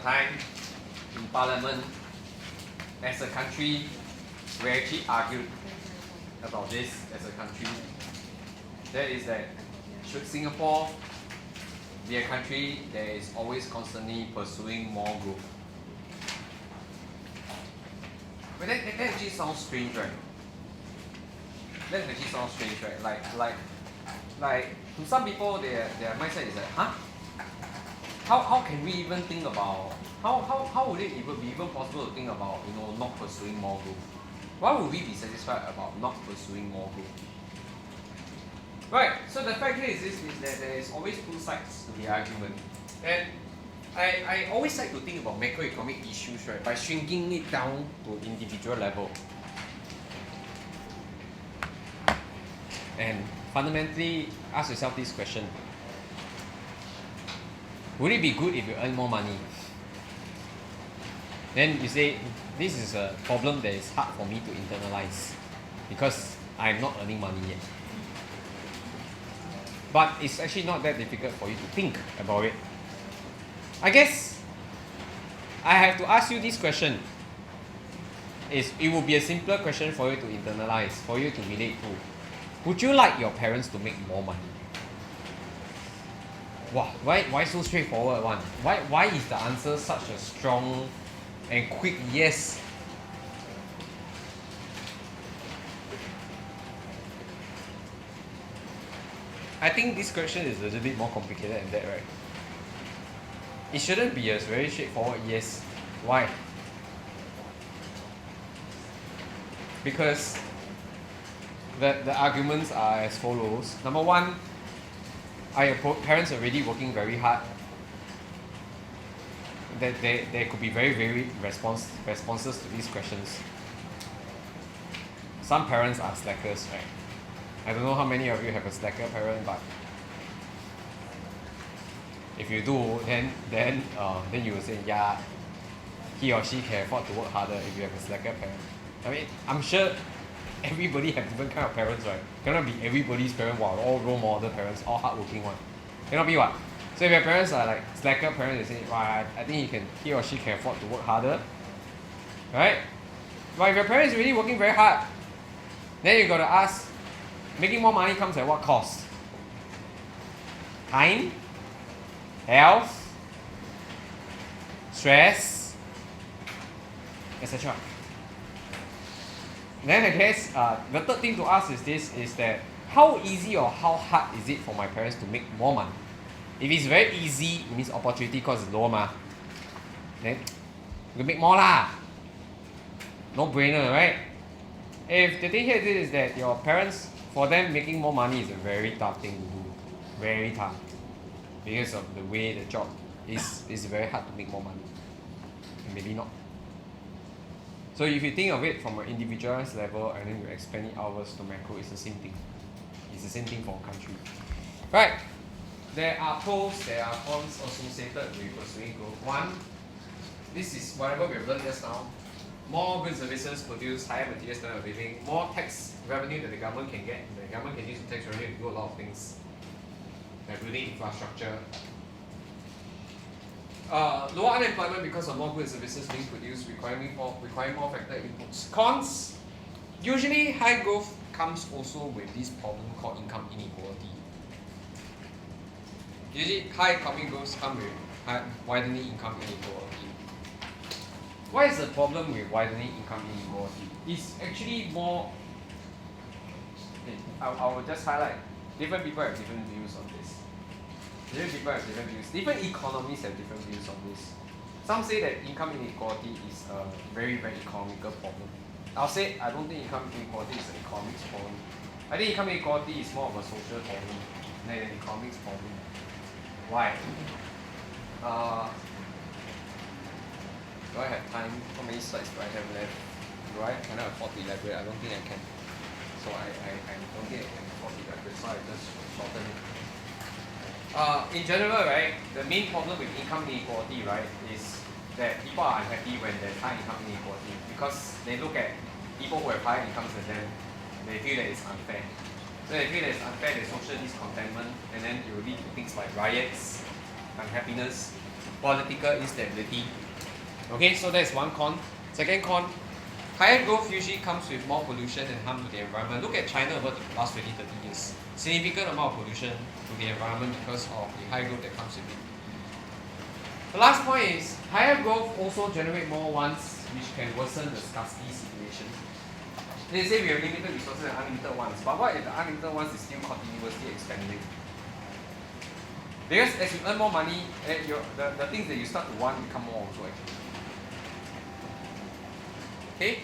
time in Parliament, as a country, we actually argued about this as a country. That is that should Singapore be a country that is always constantly pursuing more growth? But that actually sounds strange, right? That actually sounds strange, right? Like to some people, their mindset is like, huh? How can we even think about how would it even be possible to think about not pursuing more growth? Why would we be satisfied about not pursuing more growth? Right. So the fact is that there is always two sides to the argument, and I always like to think about macroeconomic issues, right, by shrinking it down to individual level. And fundamentally, ask yourself this question: would it be good if you earn more money? Then you say, this is a problem that is hard for me to internalize because I'm not earning money yet. But it's actually not that difficult for you to think about it. I guess I have to ask you this question. It will be a simpler question for you to internalize, for you to relate to. Would you like your parents to make more money? Wow, why so straightforward one? Why is the answer such a strong and quick yes? I think this question is a little bit more complicated than that, right? It shouldn't be a very straightforward yes. Why? Because the arguments are as follows. Number one, are your parents already working very hard? That there could be very responses to these questions. Some parents are slackers, right? I don't know how many of you have a slacker parent, but if you do, then you will say, yeah, he or she can afford to work harder if you have a slacker parent. I mean, I'm sure everybody have different kind of parents, right? Cannot be everybody's parent, wow, all role model parents, all hardworking one. Cannot be what? So if your parents are like slacker parents, they say, wow, I think he or she can afford to work harder, right? But if your parents is really working very hard, then you gotta ask, making more money comes at what cost? Time, health, stress, etc. Then I guess the third thing to ask is that how easy or how hard is it for my parents to make more money? If it's very easy, it means opportunity cost is lower ma. Then you can make more lah. No brainer, right? If the thing here is that your parents, for them making more money is a very tough thing to do. Very tough. Because of the way the job is very hard to make more money. And maybe not. So if you think of it from an individualized level and then you expand it outwards to macro, it's the same thing. It's the same thing for a country. Right. There are pros, there are cons associated with pursuing growth. One, this is whatever we've learned just now. More goods and services produce higher material standard of living, more tax revenue that the government can get. The government can use the tax revenue to do a lot of things, like building infrastructure. Lower unemployment because of more goods and services being produced, requiring more factor inputs. Cons, usually high growth comes also with this problem called income inequality. Usually high economic growth come with widening income inequality. What is the problem with widening income inequality? It's actually more, I will just highlight, different people have different views on this. Different people have different views. Different economies have different views on this. Some say that income inequality is a very economical problem. I'll say I don't think income inequality is an economics problem. I think income inequality is more of a social problem than an economics problem. Why? Do I have time? How many slides do I have left? Can I afford to elaborate? I don't think I can. So I don't think I can afford to elaborate, so I just shorten it. In general, right, the main problem with income inequality, right, is that people are unhappy when there's high income inequality because they look at people who have higher incomes than them, they feel that it's unfair. So they feel that it's unfair, there's social discontentment, and then it will lead to things like riots, unhappiness, political instability. Okay, so that's one con. Second con, higher growth usually comes with more pollution and harm to the environment. Look at China over the last 20-30 years. Significant amount of pollution to the environment because of the high growth that comes with it. The last point is, higher growth also generate more wants, which can worsen the scarcity situation. They say we have limited resources and unlimited wants, but what if the unlimited wants is still continuously expanding? Because as you earn more money, the things that you start to want become more also actually. Okay?